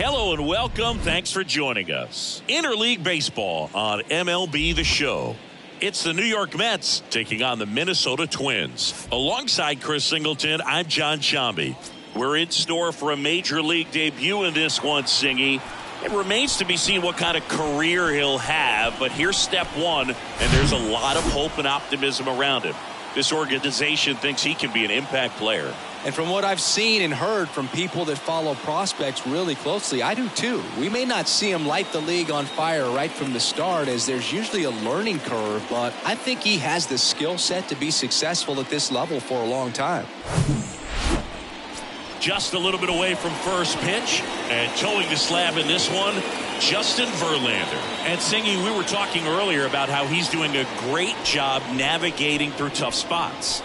Hello and welcome. Thanks for joining us. Interleague Baseball on MLB The Show. It's the New York Mets taking on the Minnesota Twins. Alongside Chris Singleton, I'm John Shambi. We're in store for a major league debut in this one, Singy. It remains to be seen what kind of career he'll have, but here's step one, and there's a lot of hope and optimism around him. This organization thinks he can be an impact player. And from what I've seen and heard from people that follow prospects really closely, I do too. We may not see him light the league on fire right from the start, as there's usually a learning curve, but I think he has the skill set to be successful at this level for a long time. Just a little bit away from first pitch, and towing the slab in this one, Justin Verlander. And Singy, we were talking earlier about how he's doing a great job navigating through tough spots.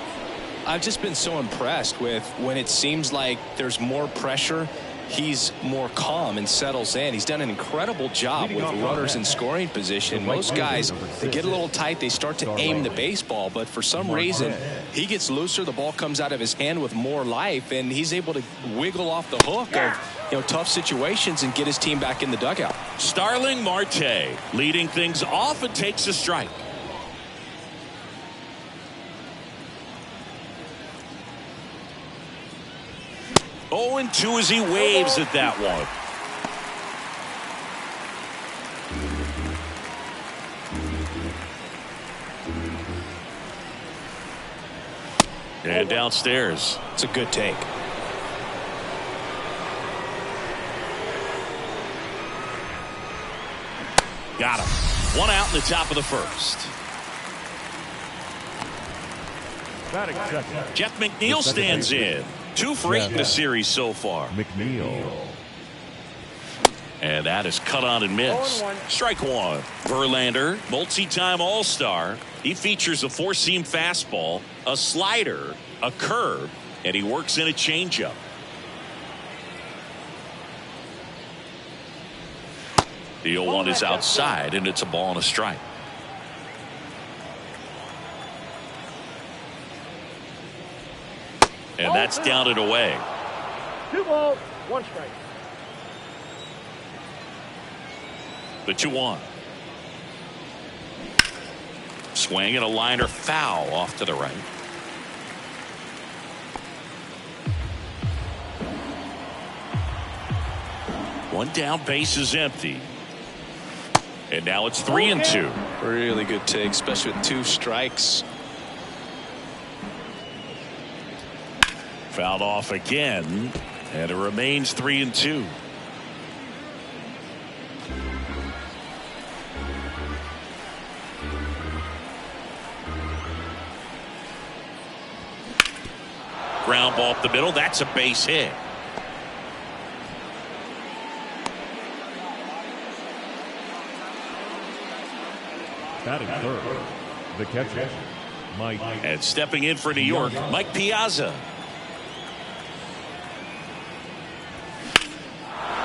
I've just been so impressed with when it seems like there's more pressure, he's more calm and settles in. He's done an incredible job with runners in scoring position. Most guys, they get a little tight, they start to aim the baseball, but for some reason, he gets looser, the ball comes out of his hand with more life, and he's able to wiggle off the hook of tough situations and get his team back in the dugout. Starling Marte leading things off and takes a strike. Oh, and 2 as he waves at that one. And downstairs. It's a good take. Got him. 1 out in the top of the first. Jeff McNeil stands in. 2 for 8 in the series so far. McNeil. And that is cut on and missed. Strike 1. Verlander, multi-time All-Star. He features a 4-seam fastball, a slider, a curve, and he works in a changeup. The 0-1 is outside, and it's a ball and a strike. And that's down and away. 2 balls, 1 strike. The 2-1. Swing and a liner foul off to the right. One down, base is empty. And now it's 3-2. Really good take, especially with 2 strikes. Fouled off again, and it remains 3-2. Ground ball up the middle. That's a base hit. Batting third, the catcher, Mike. And stepping in for New York, Mike Piazza.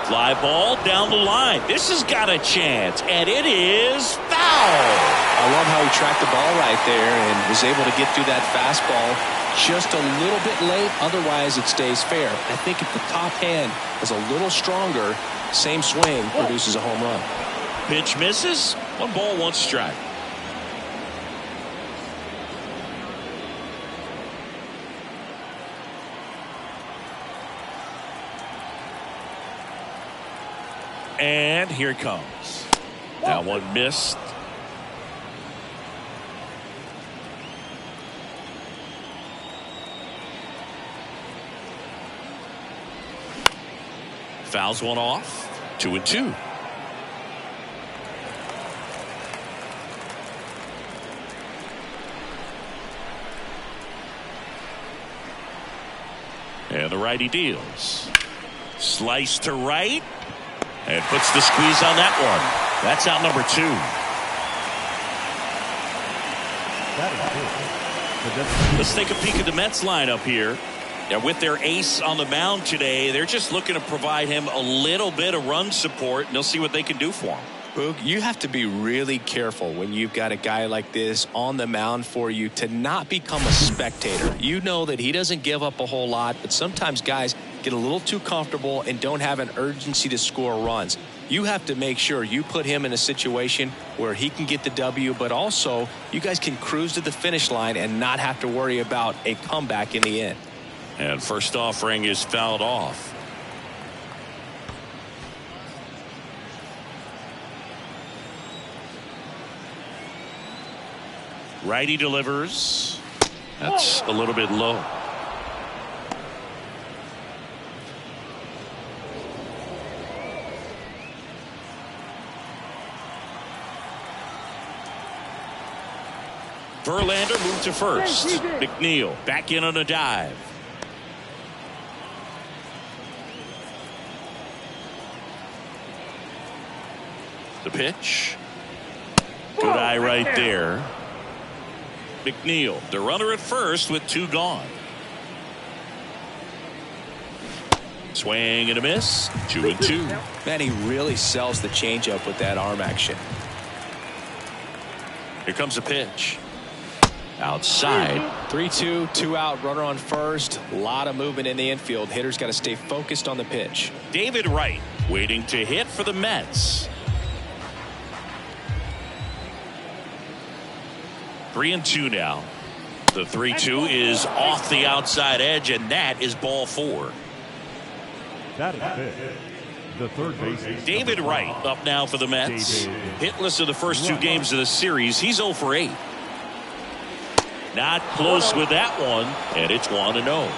Fly ball down the line. This has got a chance, and it is foul. I love how he tracked the ball right there and was able to get through that fastball just a little bit late. Otherwise, it stays fair. I think if the top hand is a little stronger, same swing produces a home run. Pitch misses. 1 ball, 1 strike. And here it comes. That one missed. Fouls one off. 2-2. And the righty deals. Slice to right. And puts the squeeze on that one. That's out number 2. Let's take a peek at the Mets lineup here. Now, with their ace on the mound today, they're just looking to provide him a little bit of run support, and they'll see what they can do for him. Boog, you have to be really careful when you've got a guy like this on the mound for you to not become a spectator. You know that he doesn't give up a whole lot, but sometimes guys get a little too comfortable and don't have an urgency to score runs. You have to make sure you put him in a situation where he can get the W, but also you guys can cruise to the finish line and not have to worry about a comeback in the end. And first offering is fouled off. Righty delivers. That's a little bit low. Verlander moved to first. McNeil back in on a dive. The pitch. Good eye right there. McNeil, the runner at first with 2 gone. Swing and a miss. 2-2. Man, he really sells the changeup with that arm action. Here comes a pitch. Outside. 3-2, 2 out, runner on first. A lot of movement in the infield. Hitter's got to stay focused on the pitch. David Wright waiting to hit for the Mets. 3-2 now. The 3-2 is off the outside edge, and that is ball 4. That is fifth. The third baseman, David Wright up now for the Mets. Hitless in the first 2 games of the series. He's 0 for 8. Not close with that one, and it's 1-0.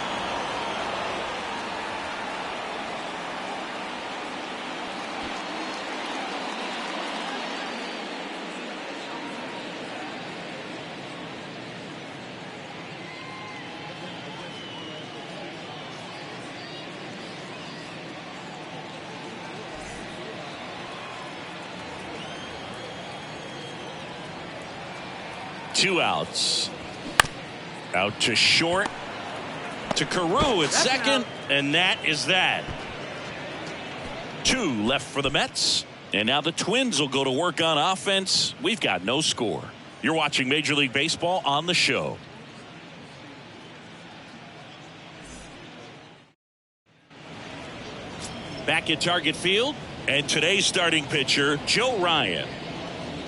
Two outs. Out to short. To Carew at second. And that is that. 2 left for the Mets. And now the Twins will go to work on offense. We've got no score. You're watching Major League Baseball on the show. Back at Target Field. And today's starting pitcher, Joe Ryan.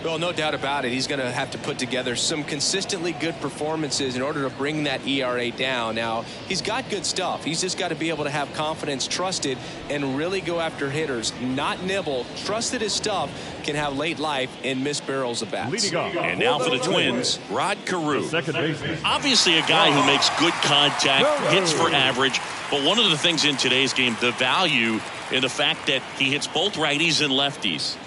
Well, no doubt about it. He's going to have to put together some consistently good performances in order to bring that ERA down. Now, he's got good stuff. He's just got to be able to have confidence, trust it, and really go after hitters. Not nibble. Trust that his stuff can have late life and miss barrels of bats. And now for the Twins, Rod Carew. Second baseman. Obviously a guy who makes good contact, hits for average. But one of the things in today's game, the value in the fact that he hits both righties and lefties.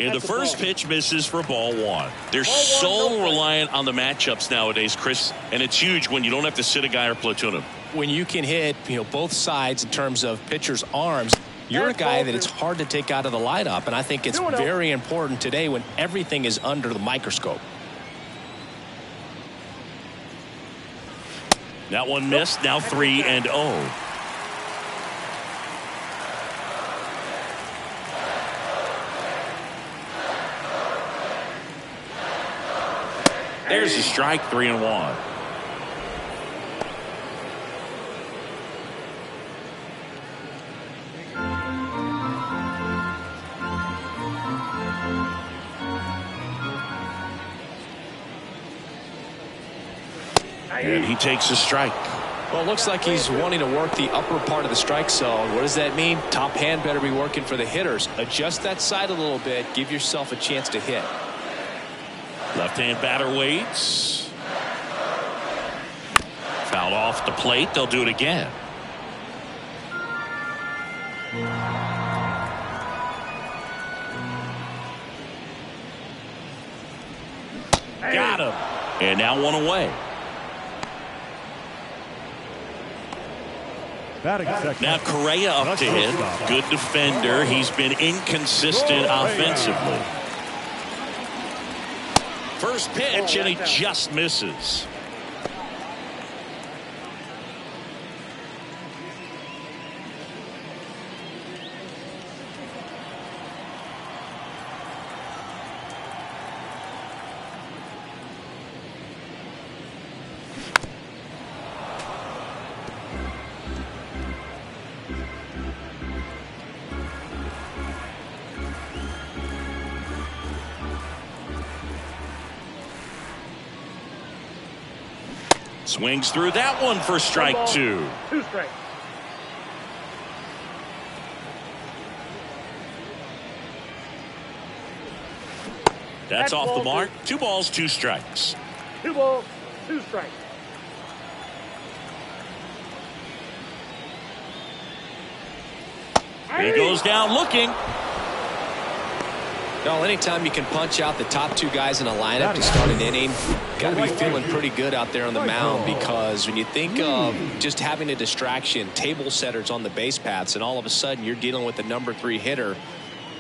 And the first pitch misses for ball 1. They're so reliant on the matchups nowadays, Chris, and it's huge when you don't have to sit a guy or platoon him. When you can hit, both sides in terms of pitchers' arms, you're a guy that it's hard to take out of the lineup, and I think it's very important today when everything is under the microscope. That one missed. Now 3-0. There's a strike. 3-1. And he takes a strike. Well, it looks like he's wanting to work the upper part of the strike zone. What does that mean? Top hand better be working for the hitters. Adjust that side a little bit. Give yourself a chance to hit. Left-hand batter waits. Fouled off the plate. They'll do it again. Got him. And now one away. Now Correa up to hit. Good defender. He's been inconsistent offensively. First pitch, and he just misses. Swings through that one for strike 2. 2 strikes. That's off the mark. 2 balls, 2 strikes. 2 balls, 2 strikes. He goes down looking. Well, anytime you can punch out the top 2 guys in a lineup to start an inning, got to be feeling pretty good out there on the mound, because when you think of just having a distraction, table setters on the base paths, and all of a sudden you're dealing with the number 3 hitter,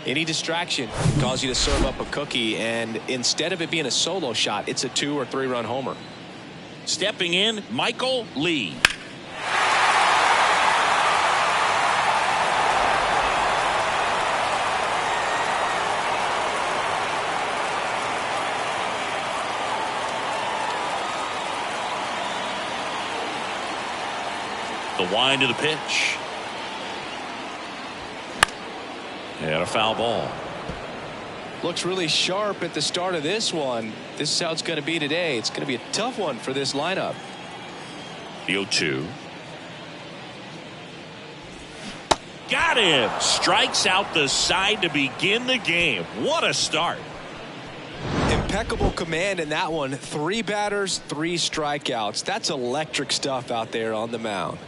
any distraction can cause you to serve up a cookie, and instead of it being a solo shot, it's a 2 or 3 run homer. Stepping in, Michael Lee. The wind of the pitch. And a foul ball. Looks really sharp at the start of this one. This is how it's going to be today. It's going to be a tough one for this lineup. The 0-2. Got him. Strikes out the side to begin the game. What a start. Impeccable command in that one. 3 batters, 3 strikeouts. That's electric stuff out there on the mound.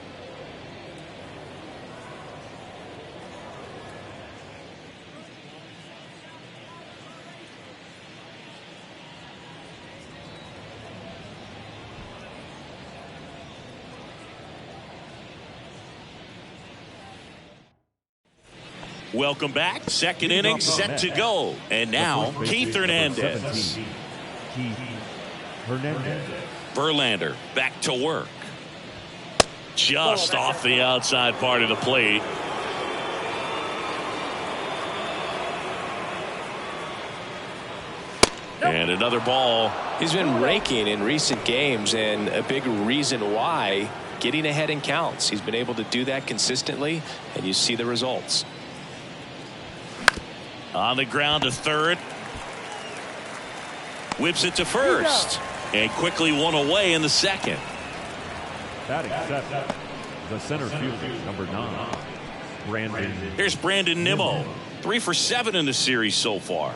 Welcome back. Second inning set to go. And now Keith Hernandez. Keith Hernandez. Verlander back to work. Just off the outside part of the plate. And another ball. He's been raking in recent games, and a big reason why, getting ahead in counts. He's been able to do that consistently, and you see the results. On the ground to third. Whips it to first. And quickly one away in the second. Batting seventh, the center fielder, number 9, Brandon. Here's Brandon Nimmo. 3 for 7 in the series so far.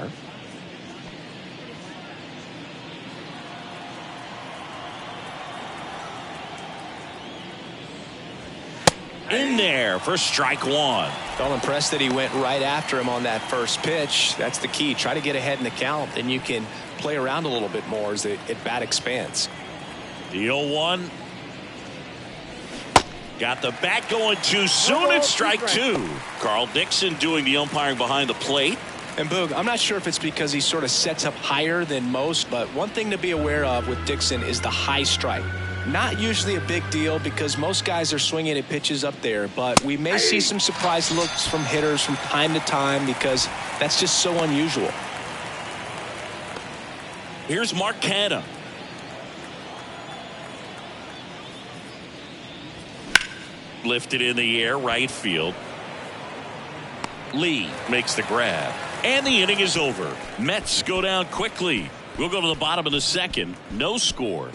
In there for strike 1. Felt impressed that he went right after him on that first pitch. That's the key. Try to get ahead in the count, then you can play around a little bit more as the at-bat expands. The 0-1. Got the bat going too soon. It's strike 2. Carl Dixon doing the umpiring behind the plate. And Boog, I'm not sure if it's because he sort of sets up higher than most, but one thing to be aware of with Dixon is the high strike. Not usually a big deal because most guys are swinging at pitches up there, but we may see some surprise looks from hitters from time to time because that's just so unusual. Here's Mark Canha. Lifted in the air, right field. Lee makes the grab. And the inning is over. Mets go down quickly. We'll go to the bottom of the second. No score.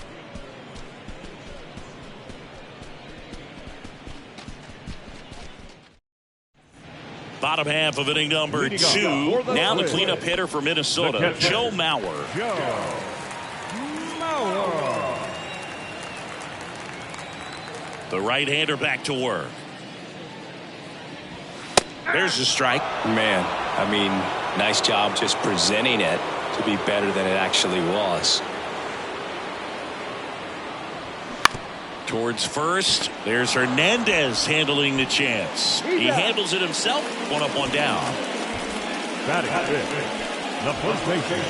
Bottom half of inning number 2. Now the cleanup hitter for Minnesota, Joe Mauer. The right-hander back to work. There's a strike. Man, I mean, nice job just presenting it to be better than it actually was. Towards first, there's Hernandez handling the chance. He handles it himself. 1 up, 1 down. Batting fifth, the first baseman,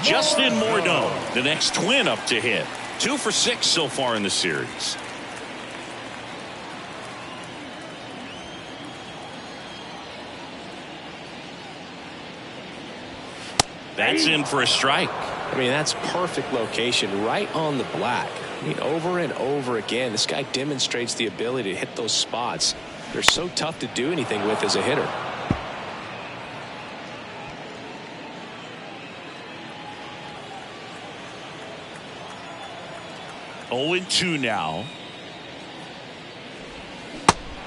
Justin Morneau, the next Twin up to hit. 2 for 6 so far in the series. That's in for a strike. I mean, that's perfect location right on the black. I mean, over and over again, this guy demonstrates the ability to hit those spots. They're so tough to do anything with as a hitter. 0-2 now.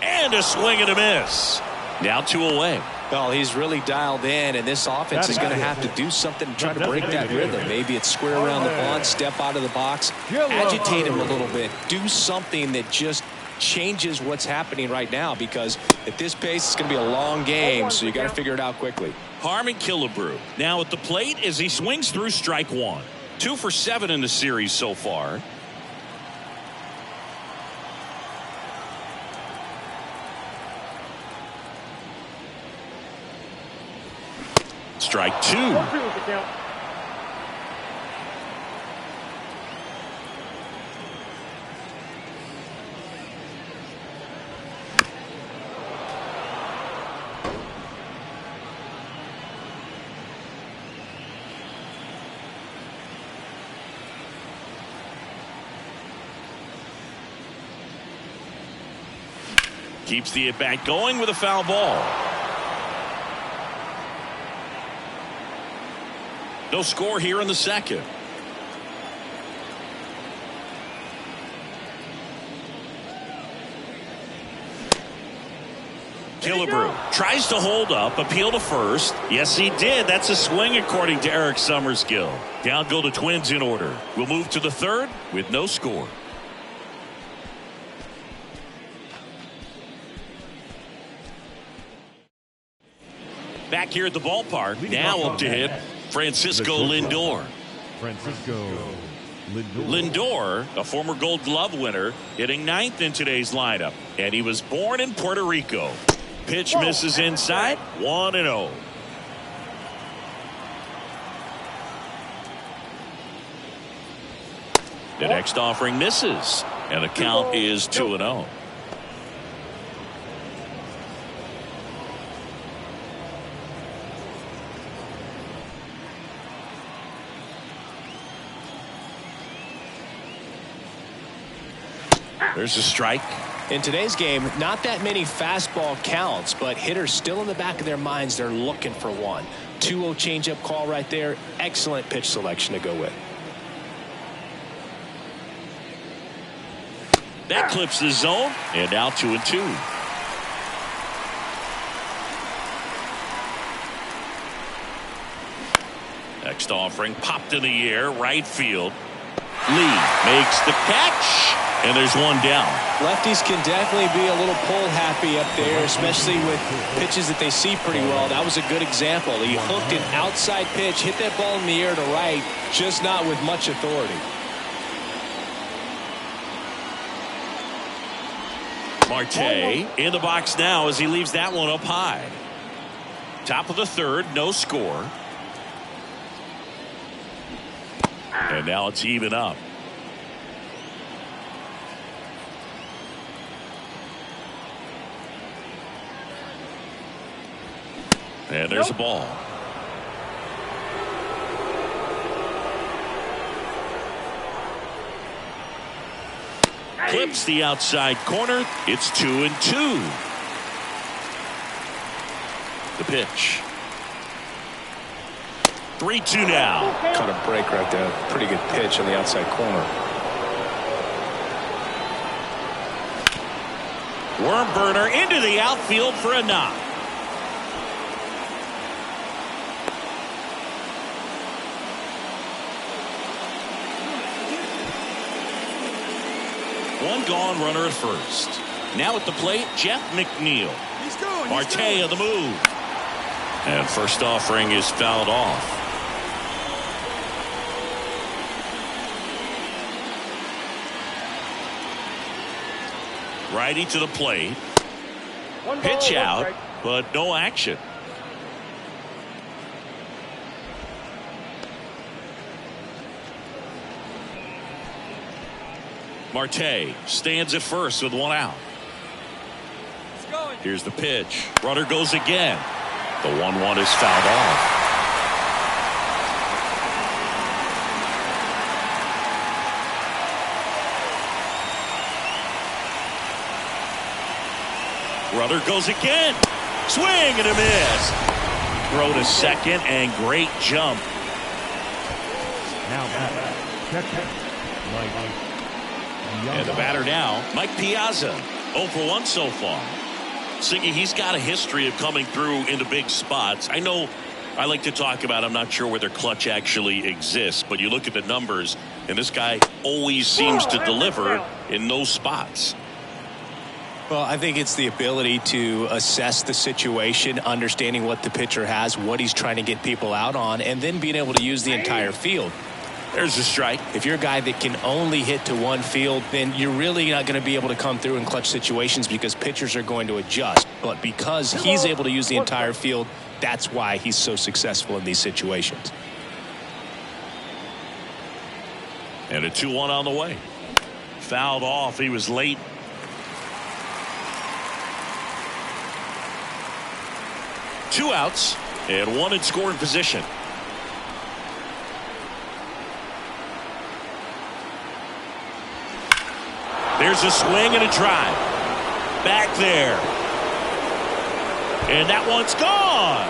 And a swing and a miss. Now 2 away. Well, he's really dialed in, and this offense is going to have to do something to try to break that rhythm. Maybe it's square around the bunt, step out of the box, agitate him a little bit, do something that just changes what's happening right now, because at this pace it's going to be a long game, so you got to figure it out quickly. Harmon Killebrew now at the plate as he swings through strike one. 2 for 7 in the series so far. Strike 2. Keeps the at-bat going with a foul ball. No score here in the second. Killebrew tries to hold up, appeal to first. Yes, he did. That's a swing according to Eric Summerskill. Down go the Twins in order. We'll move to the third with no score. Back here at the ballpark, now up to hit Francisco Lindor. Lindor, a former Gold Glove winner, hitting 9th in today's lineup. And he was born in Puerto Rico. Pitch misses inside, 1-0. The next offering misses, and the count is 2-0. There's a strike. In today's game, not that many fastball counts, but hitters still in the back of their minds, they're looking for one. 2-0 changeup call right there. Excellent pitch selection to go with. That clips the zone, and now 2-2. Next offering popped in the air, right field. Lee makes the catch. And there's one down. Lefties can definitely be a little pull happy up there, especially with pitches that they see pretty well. That was a good example. He hooked an outside pitch, hit that ball in the air to right, just not with much authority. Marte in the box now as he leaves that one up high. Top of the third, no score. And now it's even up. And there's a ball. Clips the outside corner. It's 2-2. The pitch. 3-2 now. Caught a break right there. Pretty good pitch on the outside corner. Worm burner into the outfield for a knock. One gone, runner at first. Now at the plate, Jeff McNeil. Marte on the move. And first offering is fouled off. Righty to the plate. Pitch out, but no action. Marte stands at first with one out. Here's the pitch. Runner goes again. The 1-1 is fouled off. Runner goes again. Swing and a miss. Throw to second and great jump. Now back. Check. And the batter now, Mike Piazza, 0 for 1 so far. Siggy, he's got a history of coming through into big spots. I know I like to talk about, I'm not sure whether clutch actually exists, but you look at the numbers, and this guy always seems to deliver in those spots. Well, I think it's the ability to assess the situation, understanding what the pitcher has, what he's trying to get people out on, and then being able to use the entire field. There's a strike. If you're a guy that can only hit to one field, then you're really not going to be able to come through in clutch situations because pitchers are going to adjust. But because he's able to use the entire field, that's why he's so successful in these situations. And a 2-1 on the way. Fouled off. He was late. Two outs and one in scoring position. There's a swing and a drive. Back there. And that one's gone.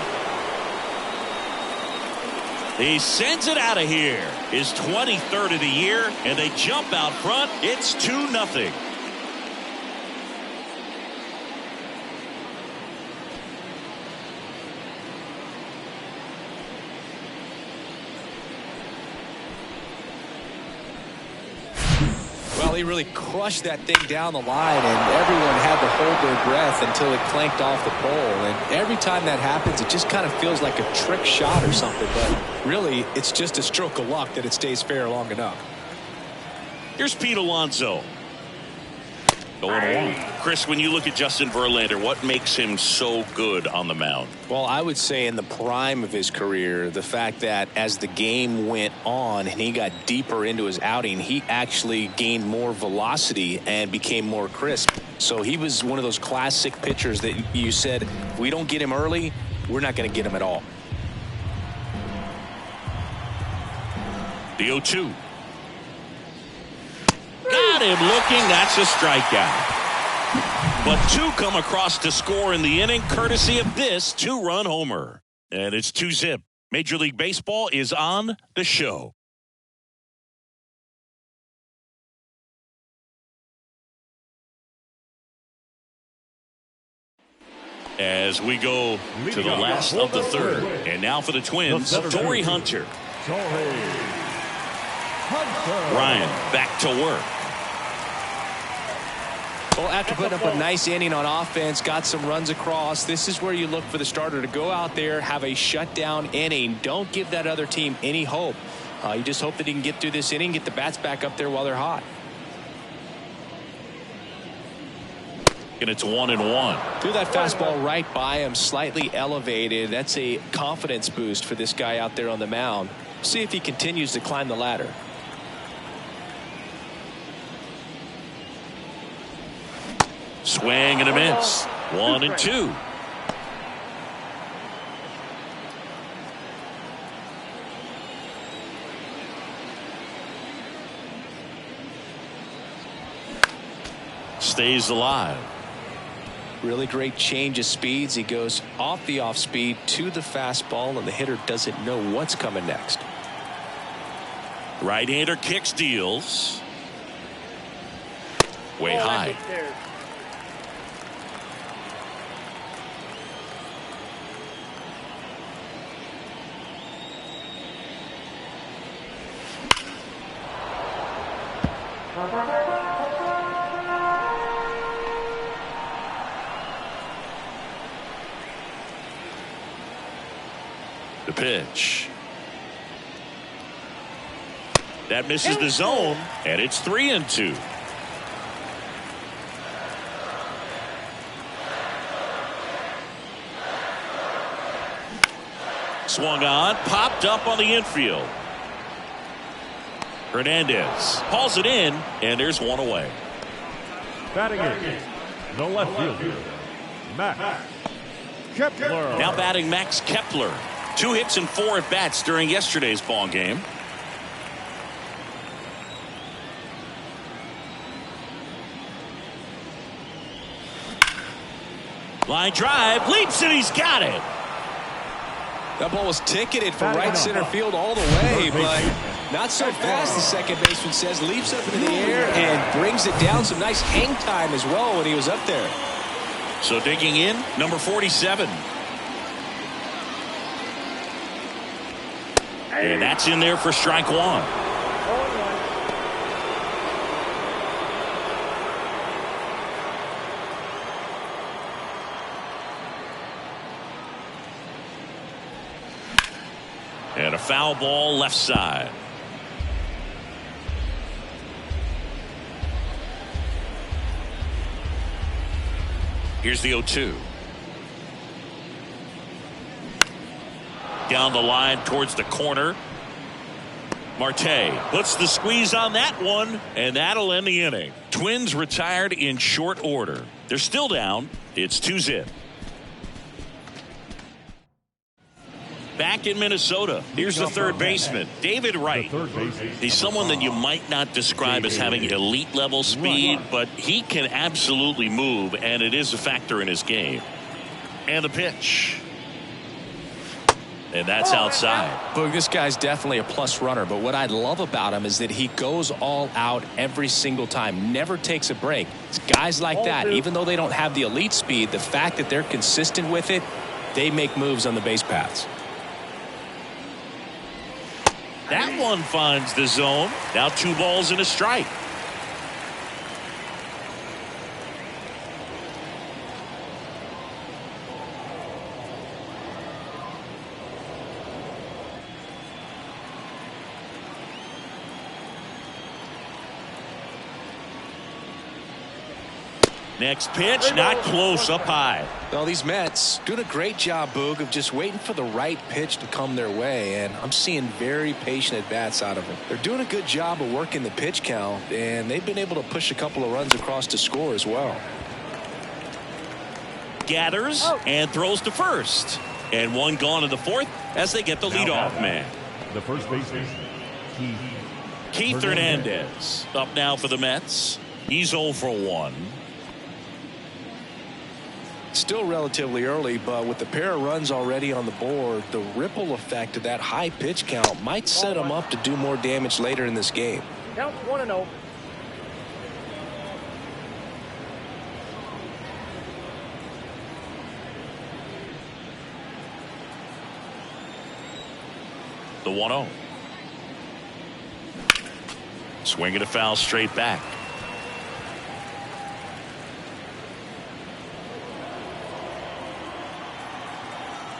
He sends it out of here. His 23rd of the year, and they jump out front. It's 2-0. Well, he really crushed that thing down the line, and everyone had to hold their breath until it clanked off the pole. And every time that happens, it just kind of feels like a trick shot or something. But really, it's just a stroke of luck that it stays fair long enough. Here's Pete Alonso. 0-1. Chris, when you look at Justin Verlander, what makes him so good on the mound? Well, I would say in the prime of his career, the fact that as the game went on and he got deeper into his outing, he actually gained more velocity and became more crisp. So he was one of those classic pitchers that you said, if we don't get him early, we're not going to get him at all. The 0-2. Got him looking. That's a strikeout. But two come across to score in the inning, courtesy of this two-run homer. And it's 2-0. Major League Baseball is on the show. As we go to the last of the third. And now for the Twins, Torrey Hunter. Ryan back to work. Well, after putting up a nice inning on offense, got some runs across, this is where you look for the starter to go out there, have a shutdown inning. Don't give that other team any hope. You just hope that he can get through this inning, get the bats back up there while they're hot. And it's 1-1. Threw that fastball right by him, slightly elevated. That's a confidence boost for this guy out there on the mound. See if he continues to climb the ladder. Swing and a miss. 1-2. Stays alive. Really great change of speeds. He goes off the off speed to the fastball, and the hitter doesn't know what's coming next. Right-hander kicks, deals. Way high. The pitch. That misses the zone, and it's 3-2. Swung on, popped up on the infield. Hernandez hauls it in, and there's one away. Batting in, the left fielder, Max Kepler. Now batting Max Kepler. 2 hits and 4 at bats during yesterday's ball game. Line drive, leaps, and he's got it. That ball was ticketed for right center field all the way, but Not so fast, the second baseman says. Leaps up into the air and brings it down. Some nice hang time as well when he was up there. So digging in, number 47. And that's in there for strike one. And a foul ball left side. Here's the 0-2. Down the line towards the corner. Marte puts the squeeze on that one, and that'll end the inning. Twins retired in short order. They're still down. It's 2-0. Back in Minnesota, here's the third baseman, David Wright. He's someone that you might not describe as having elite level speed, but he can absolutely move, and it is a factor in his game. And the pitch. And that's outside. Boog, this guy's definitely a plus runner, but what I love about him is that he goes all out every single time, never takes a break. It's guys like that, even though they don't have the elite speed, the fact that they're consistent with it, they make moves on the base paths. That one finds the zone. Now 2 balls and a strike. Next pitch, not close, up high. Well, these Mets doing a great job, Boog, of just waiting for the right pitch to come their way, and I'm seeing very patient at-bats out of them. They're doing a good job of working the pitch count, and they've been able to push a couple of runs across to score as well. Gathers and throws to first. And one gone in the fourth as they get the leadoff man. The first baseman, Keith Hernandez up now for the Mets. He's 0 for 1. Still relatively early, but with the pair of runs already on the board, the ripple effect of that high pitch count might set them up to do more damage later in this game. Count 1-0. The 1-0. Swinging a foul straight back.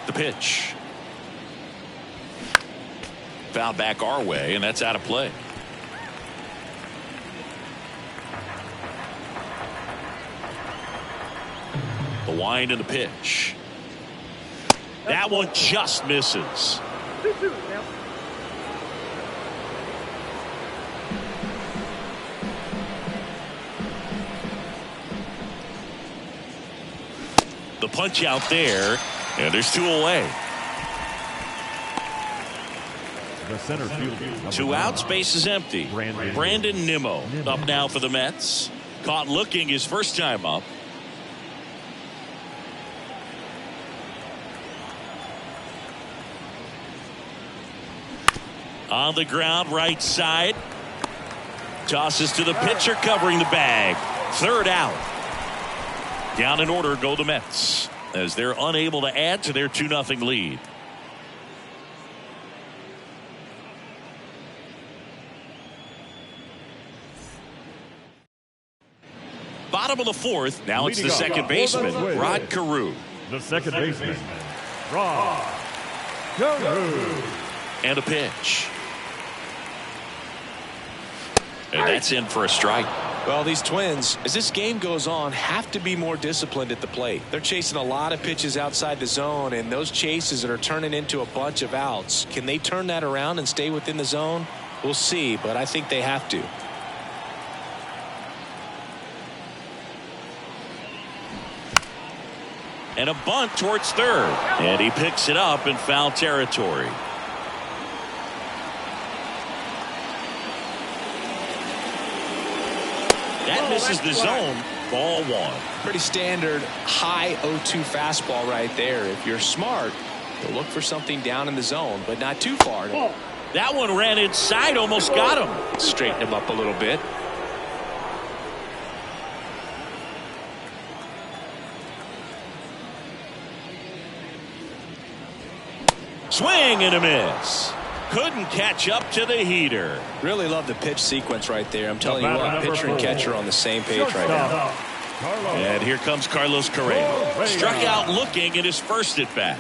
The pitch. Foul back our way, and that's out of play. The wind and the pitch. That one just misses. 2-2 now. The punch out there, and there's 2 away. the center fielder. 2 outs, base is empty. Brandon Nimmo up now for the Mets. Caught looking his first time up. On the ground, right side. Tosses to the pitcher, covering the bag. 3rd out. Down in order go the Mets, as they're unable to add to their 2-0 lead. Bottom of the 4th. Now it's the second baseman, Rod Carew. The second baseman, Rod Carew. And a pitch. And that's in for a strike. Well, these Twins, as this game goes on, have to be more disciplined at the plate. They're chasing a lot of pitches outside the zone, and those chases that are turning into a bunch of outs. Can they turn that around and stay within the zone? We'll see, but I think they have to. And a bunt towards third. And he picks it up in foul territory. That misses the zone. Ball 1. Pretty standard high 0-2 fastball right there. If you're smart, you'll look for something down in the zone, but not too far. That one ran inside, almost got him. Straighten him up a little bit. Swing and a miss. Couldn't catch up to the heater. Really love the pitch sequence right there. I'm telling you what, pitcher and catcher are on the same page right now. And here comes Carlos Correa. Struck out looking at his first at bat.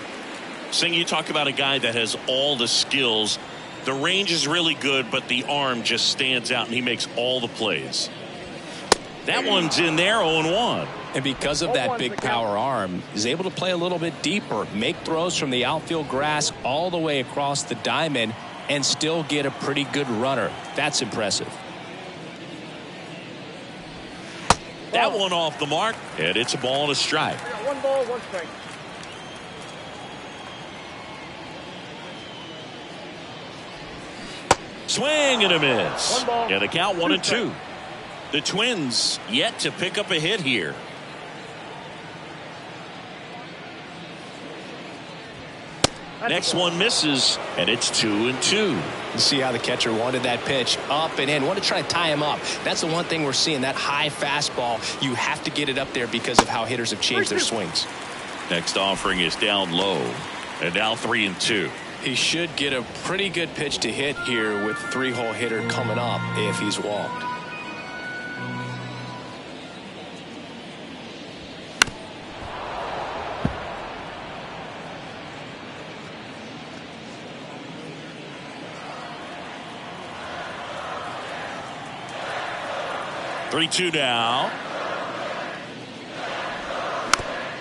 Sing, you talk about a guy that has all the skills. The range is really good, but the arm just stands out, and he makes all the plays. That one's in there, 0-1. And because of that big power arm, he's able to play a little bit deeper, make throws from the outfield grass all the way across the diamond, and still get a pretty good runner. That's impressive. That one off the mark, and it's a ball and a strike. One ball, one strike. Swing and a miss. One ball. And the count 1-2. The Twins yet to pick up a hit here. Next one misses, and it's 2-2. You see how the catcher wanted that pitch up and in. Want to try to tie him up. That's the one thing we're seeing, that high fastball. You have to get it up there because of how hitters have changed their swings. Next offering is down low, and now 3-2. He should get a pretty good pitch to hit here with three-hole hitter coming up if he's walked. Three-two now.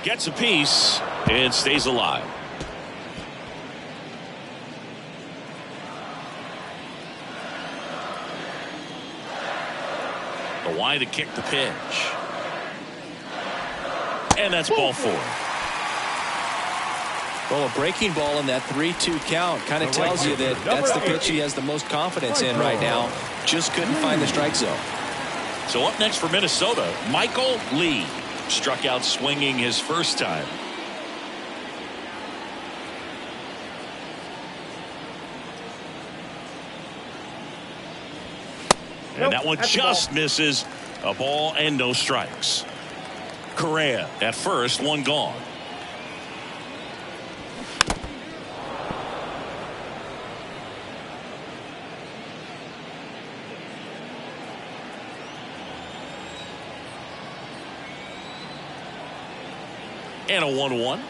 Gets a piece and stays alive. The wide to kick the pitch. And that's ball four. Well, a breaking ball in that 3-2 count kind of tells you that that's the pitch he has the most confidence in right now. Just couldn't find the strike zone. So up next for Minnesota, Michael Lee. Struck out swinging his first time. And that one just misses. A ball and no strikes. Correa at first, one gone. And a 1-1.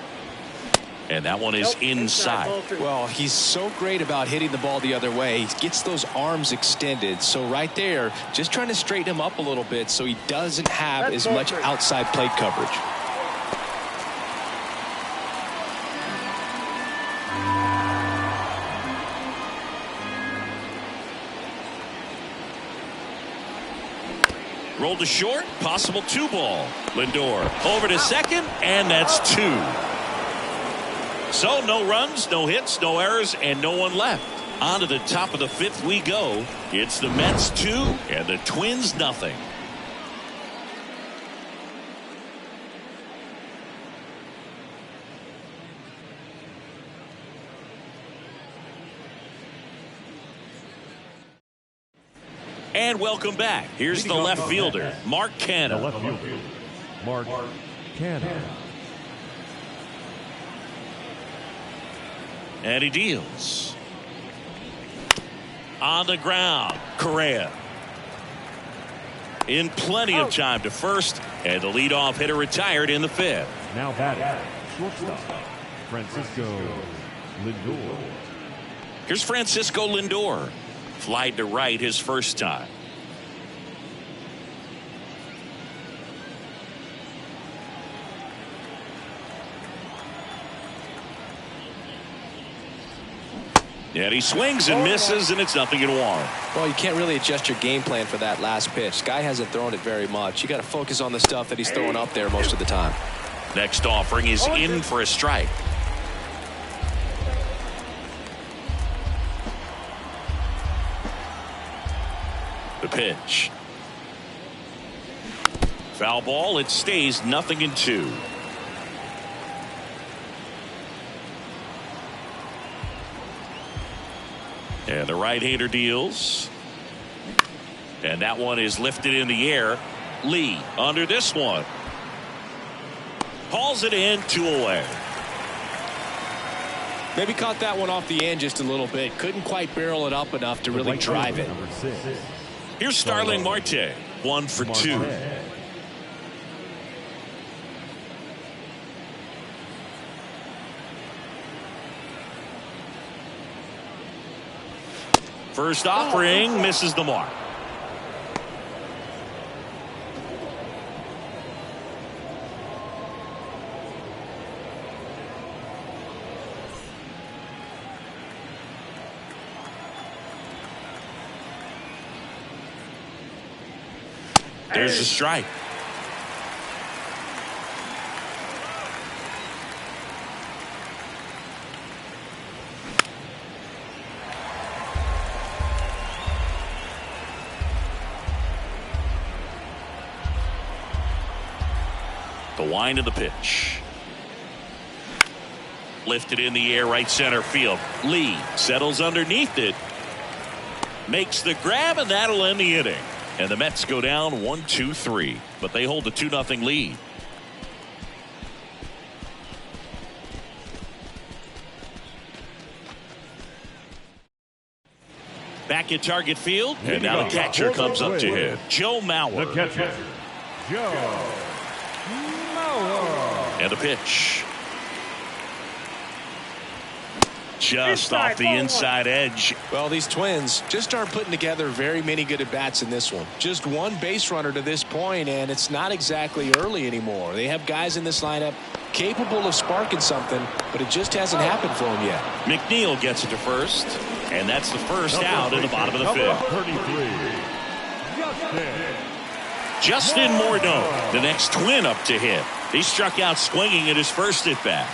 And that one is inside. Well, he's so great about hitting the ball the other way. He gets those arms extended. So right there, just trying to straighten him up a little bit so he doesn't have as much outside plate coverage. Rolled to short, possible 2-ball. Lindor over to second, and that's 2. So no runs, no hits, no errors, and no one left. On to the top of the 5th we go. It's the Mets 2 and the Twins nothing. And welcome back. Here's the left fielder, Mark Canha. The left fielder, Mark Canha. And he deals. On the ground, Correa. In plenty of time to first, and the leadoff hitter retired in the 5th. Now batting, shortstop, Francisco Lindor. Here's Francisco Lindor. Flied to right his first time. And he swings and misses, and it's 0-1. Well, you can't really adjust your game plan for that last pitch. Guy hasn't thrown it very much. You got to focus on the stuff that he's throwing up there most of the time. Next offering is in for a strike. The pitch. Foul ball. It stays 0-2. And the right-hander deals. And that one is lifted in the air. Lee under this one. Hauls it in, 2 away. Maybe caught that one off the end just a little bit. Couldn't quite barrel it up enough to really drive it. Here's Starling Marte, 1 for 2. First offering misses the mark. There's a strike. The wind of the pitch. Lifted in the air, right center field. Lee settles underneath it. Makes the grab, and that'll end the inning. And the Mets go down 1-2-3, but they hold a 2-0 lead. Back at target field, and now the catcher comes up to hit. Joe Mauer. The catcher, Joe Mauer. And the pitch. Just off the inside edge. Well, these Twins just aren't putting together very many good at-bats in this one. Just one base runner to this point, and it's not exactly early anymore. They have guys in this lineup capable of sparking something, but it just hasn't happened for them yet. McNeil gets it to first, and that's the first out in the bottom of the fifth. 33, Justin Morneau, the next Twin up to hit. He struck out swinging at his first at-bat.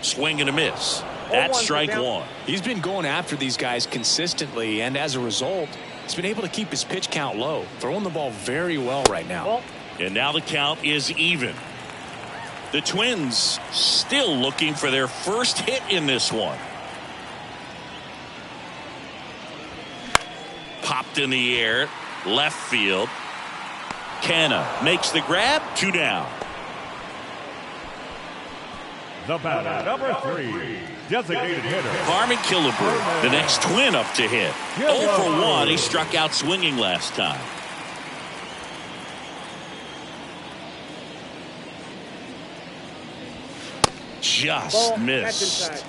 Swing and a miss. That's strike one. He's been going after these guys consistently, and as a result, he's been able to keep his pitch count low, throwing the ball very well right now. And now the count is even. The Twins still looking for their first hit in this one. Popped in the air, left field. Canna makes the grab, 2 down. The batter, number 3, designated hitter, Harmon Killebrew, the next Twin up to hit. 0 for 1. He struck out swinging last time. Just missed.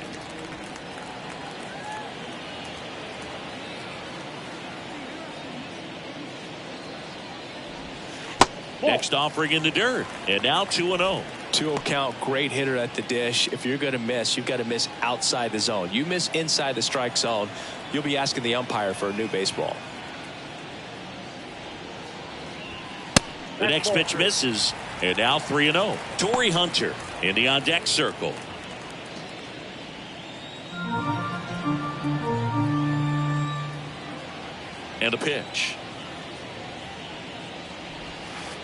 Next offering in the dirt, and now 2-0. 2-0 count, great hitter at the dish. If you're going to miss, you've got to miss outside the zone. You miss inside the strike zone, you'll be asking the umpire for a new baseball. The next pitch misses, and now 3-0. Torrey Hunter in the on-deck circle. And a pitch.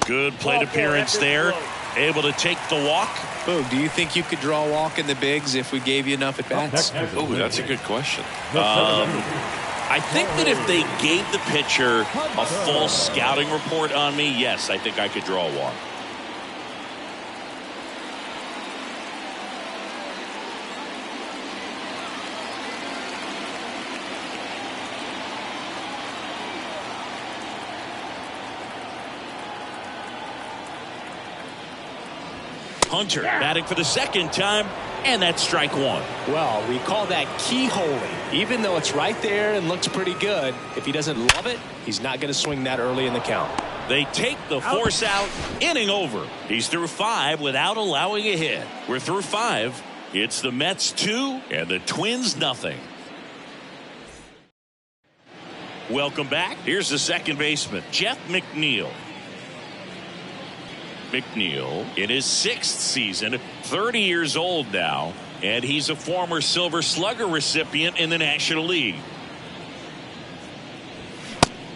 Good plate appearance there. Able to take the walk. Boog, do you think you could draw a walk in the bigs if we gave you enough at bats? Oh, that's a good question. I think that if they gave the pitcher a full scouting report on me, yes, I think I could draw a walk. Hunter batting for the second time, and that's strike one. Well, we call that keyholing. Even though it's right there and looks pretty good, if he doesn't love it, he's not going to swing that early in the count. They take the force out. Inning over. He's through 5 without allowing a hit. We're through 5. It's the Mets 2 and the Twins nothing. Welcome back. Here's the second baseman, Jeff McNeil. McNeil in his 6th season, 30 years old now, and he's a former Silver Slugger recipient in the National League.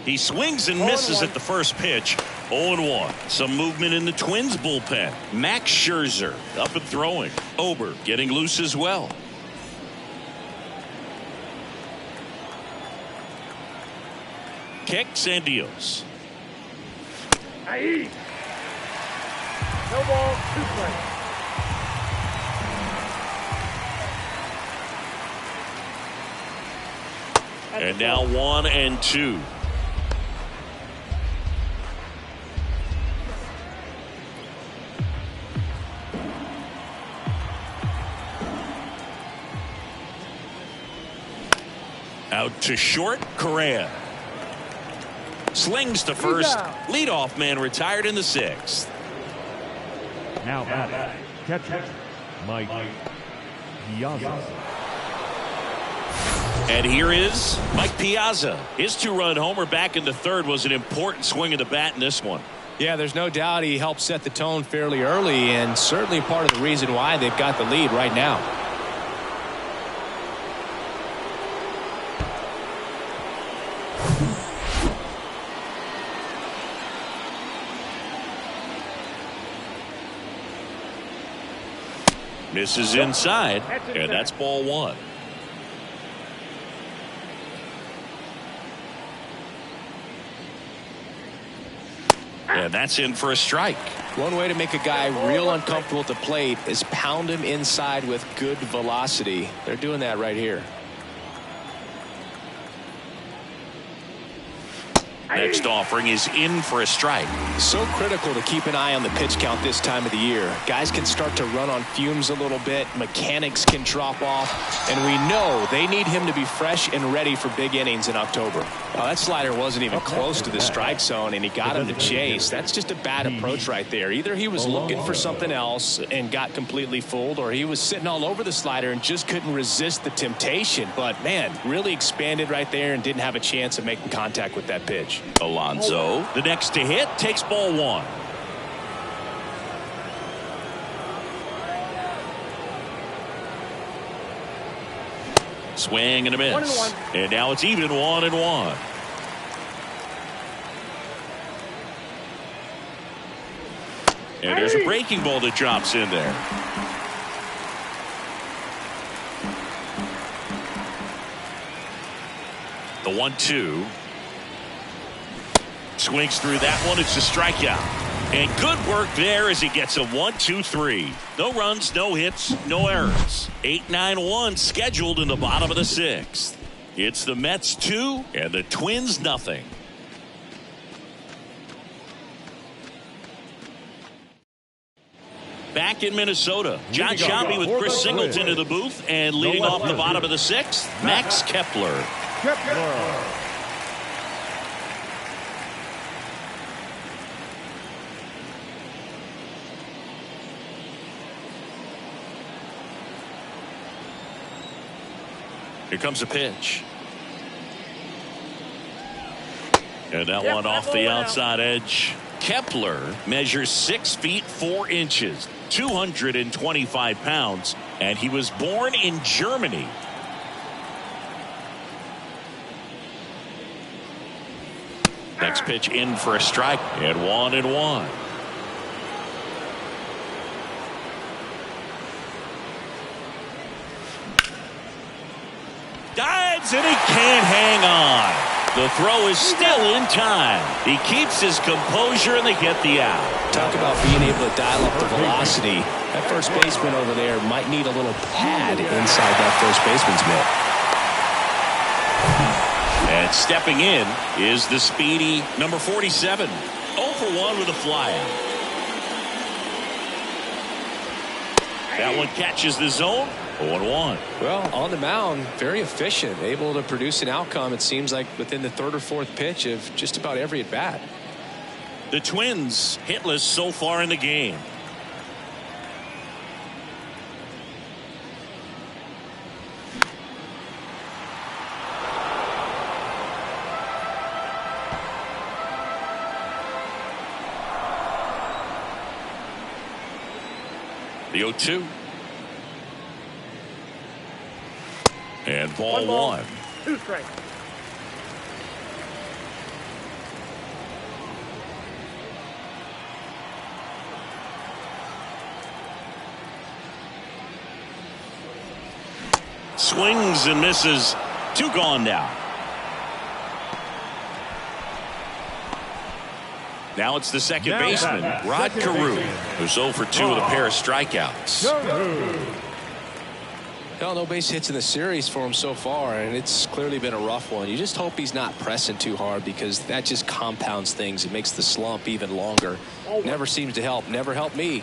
He swings and misses at the first pitch. 0-1. Some movement in the Twins bullpen. Max Scherzer up and throwing. Ober getting loose as well. Kicks and deals. Aye. No ball, 2 strikes. And now 1-2. Out to short, Correa. Slings to first. Leadoff man retired in the 6th. Now batting, catcher, Mike Piazza. And here is Mike Piazza. His 2-run homer back in the 3rd was an important swing of the bat in this one. Yeah, there's no doubt he helped set the tone fairly early, and certainly part of the reason why they've got the lead right now. Misses inside, and that's ball 1. And that's in for a strike. One way to make a guy real uncomfortable at the plate is pound him inside with good velocity. They're doing that right here. Next offering is in for a strike. So critical to keep an eye on the pitch count this time of the year. Guys can start to run on fumes a little bit. Mechanics can drop off. And we know they need him to be fresh and ready for big innings in October. Well, that slider wasn't even close to the strike zone, and he got him to chase. That's just a bad approach right there. Either he was looking for something else and got completely fooled, or he was sitting all over the slider and just couldn't resist the temptation. But, man, really expanded right there and didn't have a chance of making contact with that pitch. Alonso, the next to hit, takes ball 1. Swing and a miss. 1-1. And now it's even 1-1. And there's a breaking ball that drops in there. The 1-2. Swings through that one. It's a strikeout. And good work there as he gets a 1-2-3. No runs, no hits, no errors. 8-9-1 scheduled in the bottom of the 6th. It's the Mets 2 and the Twins nothing. Back in Minnesota, John Sciambi with Chris Singleton in the booth, and leading off the bottom of the 6th, Max Kepler. Here comes a pitch. And that one off the outside edge. Kepler measures 6 feet 4 inches, 225 pounds, and he was born in Germany. Next pitch in for a strike, and 1-1. Dives, and he can't hang on. The throw is still in time. He keeps his composure, and they get the out. Talk about being able to dial up the velocity. That first baseman over there might need a little pad inside that first baseman's mitt. And stepping in is the speedy number 47. 0 for 1 with a flyout. That one catches the zone. 0-1. Well, on the mound, very efficient, able to produce an outcome, it seems like, within the 3rd or 4th pitch of just about every at bat. The Twins hitless so far in the game. The 0-2. And ball 1. 2 strikes. Swings and misses. 2 gone now. Now it's the second baseman, Rod Carew, who's 0 for 2 with a pair of strikeouts. No base hits in the series for him so far, and it's clearly been a rough one. You just hope he's not pressing too hard, because that just compounds things. It makes the slump even longer. Never seems to help. Never helped me.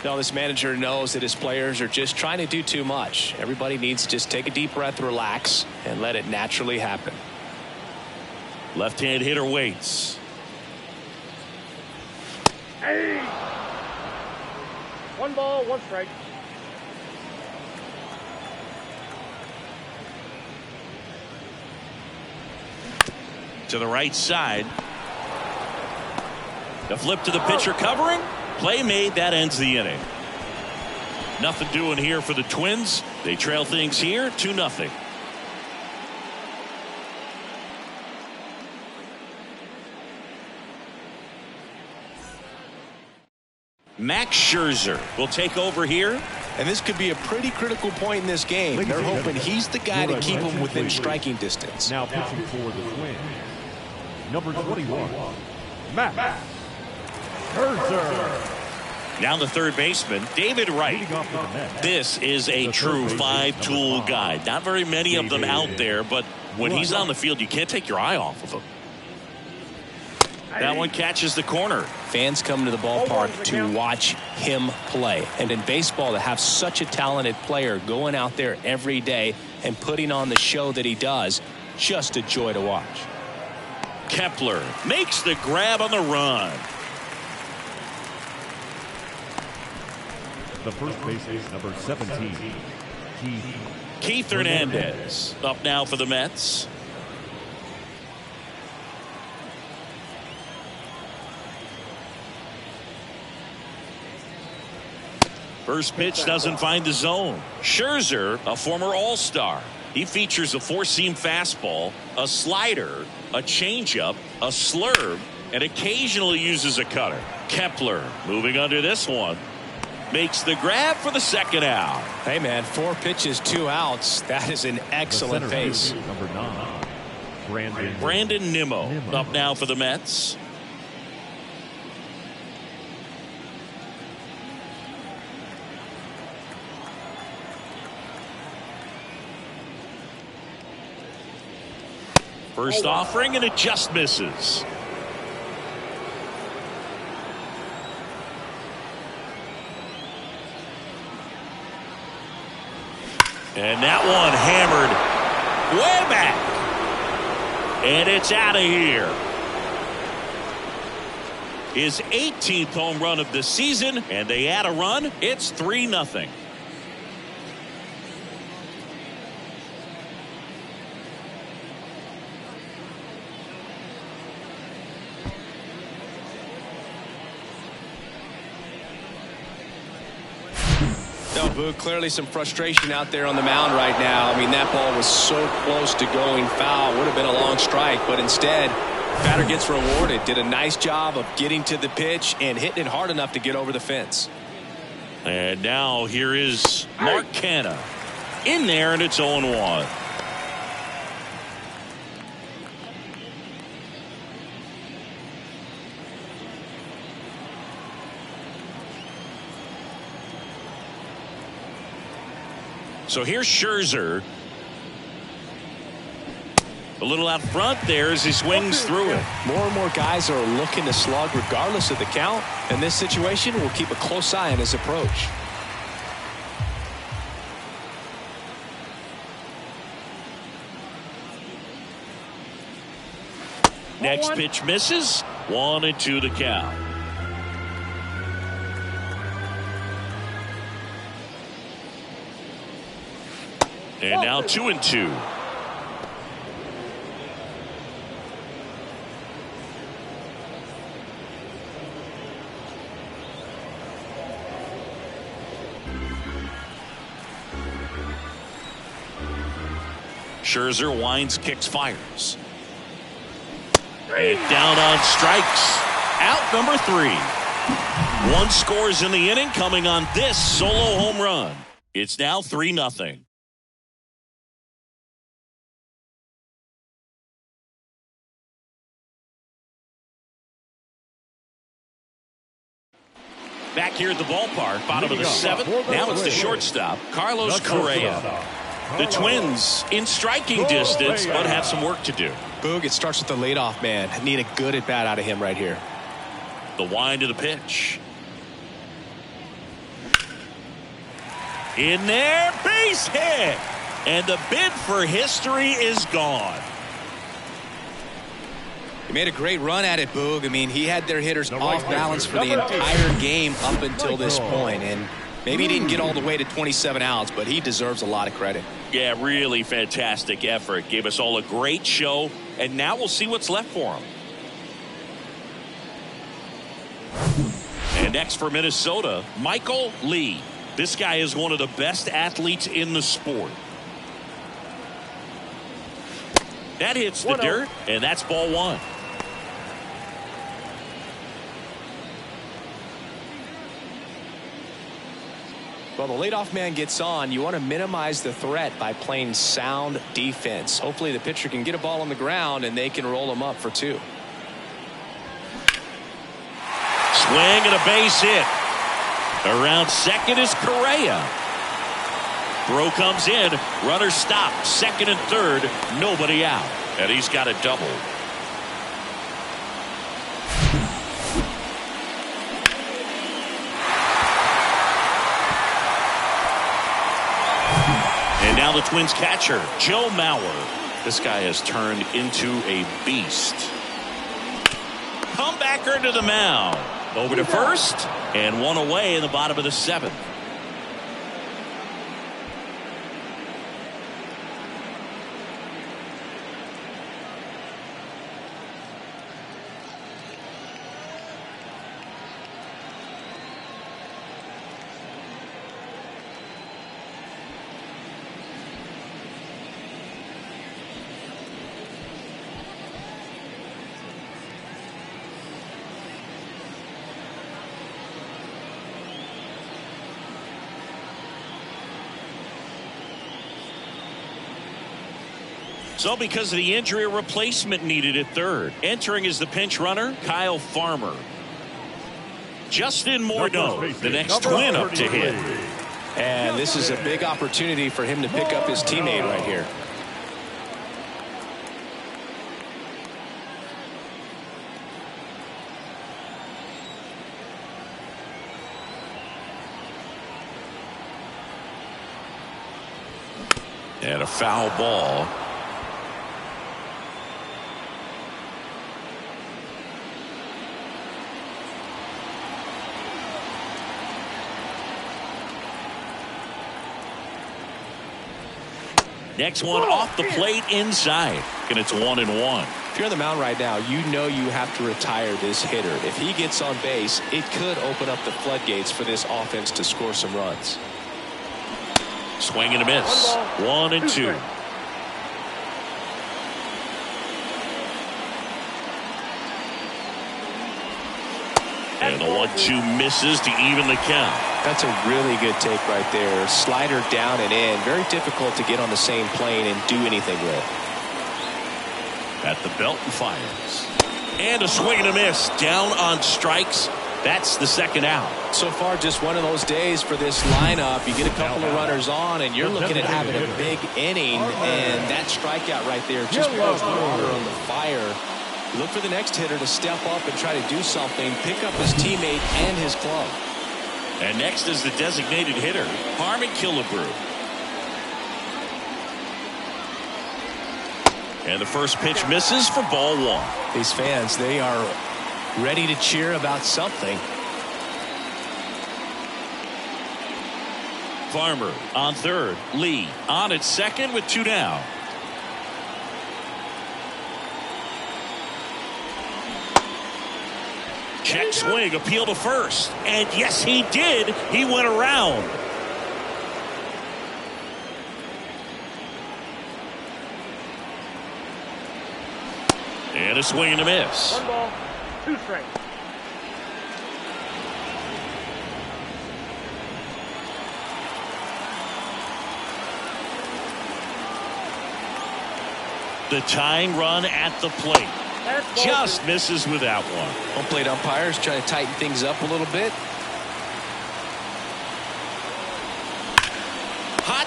No, this manager knows that his players are just trying to do too much. Everybody needs to just take a deep breath, relax, and let it naturally happen. Left-hand hitter waits. Hey. 1 ball, 1 strike. To the right side. The flip to the pitcher covering. Play made. That ends the inning. Nothing doing here for the Twins. They trail things here 2-0. Max Scherzer will take over here. And this could be a pretty critical point in this game. They're hoping he's the guy to keep them within striking distance. Now pitching for the Twins, number 21, Max Scherzer. Now the third baseman, David Wright. This is a true 5-tool guy. Not very many of them out there, but when he's on the field, you can't take your eye off of him. That one catches the corner. Fans come to the ballpark to watch him play. And in baseball, to have such a talented player going out there every day and putting on the show that he does, just a joy to watch. Kepler makes the grab on the run. The first baseman, number 17, Keith Hernandez up now for the Mets. First pitch doesn't find the zone. Scherzer, a former All-Star. He features a 4-seam fastball, a slider, a changeup, a slurve, and occasionally uses a cutter. Kepler moving under this one. Makes the grab for the second out. Hey, man, 4 pitches, 2 outs. That is an excellent pace. Number 9, Brandon Nimmo up now for the Mets. First offering, and it just misses. And that one hammered way back. And it's out of here. His 18th home run of the season, and they add a run. It's 3-0. Clearly some frustration out there on the mound right now. I mean, that ball was so close to going foul. Would have been a long strike, but instead, batter gets rewarded. Did a nice job of getting to the pitch and hitting it hard enough to get over the fence. And now here is Mark Canha in there, and it's 0-1. So here's Scherzer. A little out front there as he swings through it. More and more guys are looking to slug regardless of the count. In this situation, we'll keep a close eye on his approach. Next pitch misses. 1-2 to count. And now 2-2. Scherzer winds, kicks, fires. And down on strikes. Out number 3. 1 scores in the inning, coming on this solo home run. It's now 3-0. Back here at the ballpark, bottom of the 7th. Now it's the shortstop, Carlos Correa. The Twins in striking distance, but have some work to do. Boog, it starts with the leadoff man. Need a good at bat out of him right here. The wind of the pitch. In there, base hit. And the bid for history is gone. He made a great run at it, Boog. I mean, he had their hitters off balance for the entire game up until this point, and maybe he didn't get all the way to 27 outs, but he deserves a lot of credit. Yeah, really fantastic effort. Gave us all a great show, and now we'll see what's left for him. And next for Minnesota, Michael Lee. This guy is one of the best athletes in the sport. That hits the dirt, and that's ball 1. Well, the leadoff man gets on. You want to minimize the threat by playing sound defense. Hopefully the pitcher can get a ball on the ground and they can roll him up for 2. Swing and a base hit. Around second is Correa. Throw comes in. Runner stopped. Second and third. Nobody out. And he's got a double. And now the Twins catcher, Joe Mauer. This guy has turned into a beast. Comebacker to the mound. Over to first, and one away in the bottom of the 7th. So because of the injury, a replacement needed at third. Entering as the pinch runner, Kyle Farmer. Justin Morneau, the next Twin up to hit. And this is a big opportunity for him to pick up his teammate right here. And a foul ball. Next one off the plate inside. And it's 1-1. If you're on the mound right now, you know you have to retire this hitter. If he gets on base, it could open up the floodgates for this offense to score some runs. Swing and a miss. 1-2. And the 1-2 misses to even the count. That's a really good take right there. Slider down and in. Very difficult to get on the same plane and do anything with. At the belt and fires. And a swing and a miss. Down on strikes. That's the second out. So far, just one of those days for this lineup. You get a couple of runners on, and you're looking at having a big inning. And that strikeout right there just puts water on the fire. You look for the next hitter to step up and try to do something, pick up his teammate and his glove. And next is the designated hitter, Harmon Killebrew. And the first pitch misses for ball 1. These fans, they are ready to cheer about something. Farmer on third. Lee on at second with 2 down. Check swing, appeal to first. And yes, he did. He went around. And a swing and a miss. 1 ball, 2 strikes. The tying run at the plate. Just misses with that one. Home plate umpires trying to tighten things up a little bit.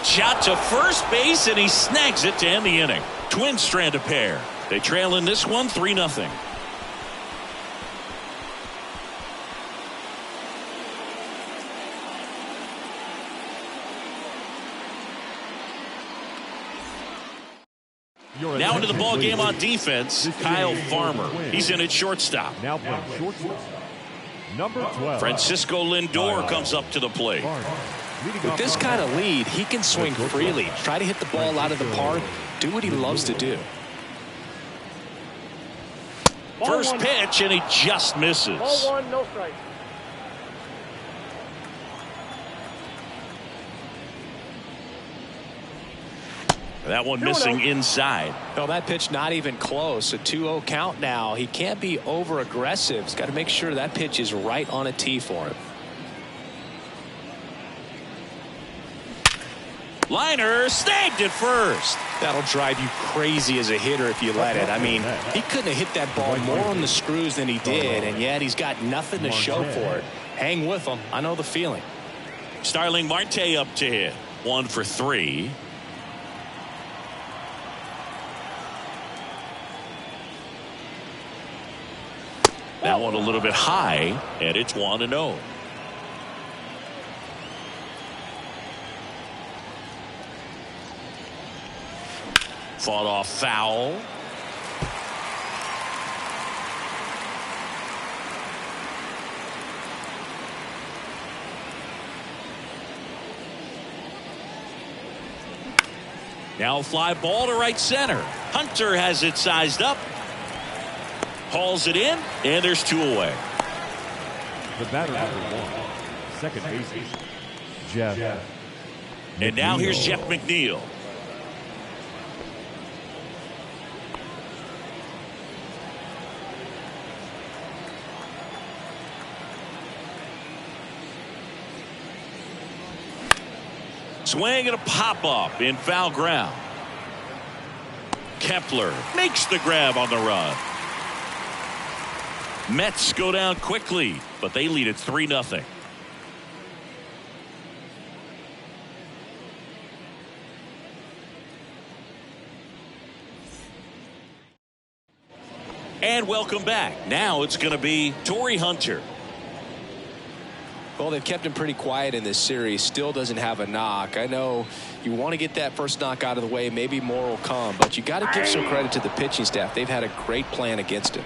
Hot shot to first base, and he snags it to end the inning. Twins strand a pair. They trail in this one 3-0. Now into the ball game on defense, Kyle Farmer. He's in at shortstop. Now playing shortstop, number 12. Francisco Lindor comes up to the plate. With this kind of lead, he can swing freely, try to hit the ball out of the park, do what he loves to do. First pitch, and he just misses. Ball 1, no strike. That one missing inside. No, that pitch not even close. A 2-0 count now. He can't be over aggressive. He's got to make sure that pitch is right on a tee for him. Liner snagged at first. That'll drive you crazy as a hitter if you let it. I mean, he couldn't have hit that ball more on the screws than he did, and yet he's got nothing to show for it. Hang with him. I know the feeling. Starling Marte up to hit. 1 for 3. That one a little bit high, and it's 1-0. Fought off foul. Now a fly ball to right center. Hunter has it sized up. Hauls it in, and there's 2 away. The batter number 1, second baseman, Jeff. And now here's Jeff McNeil. Swing and a pop-up in foul ground. Kepler makes the grab on the run. Mets go down quickly, but they lead it 3-0. And welcome back. Now it's going to be Torrey Hunter. Well, they've kept him pretty quiet in this series. Still doesn't have a knock. I know you want to get that first knock out of the way. Maybe more will come, but you got to give some credit to the pitching staff. They've had a great plan against him.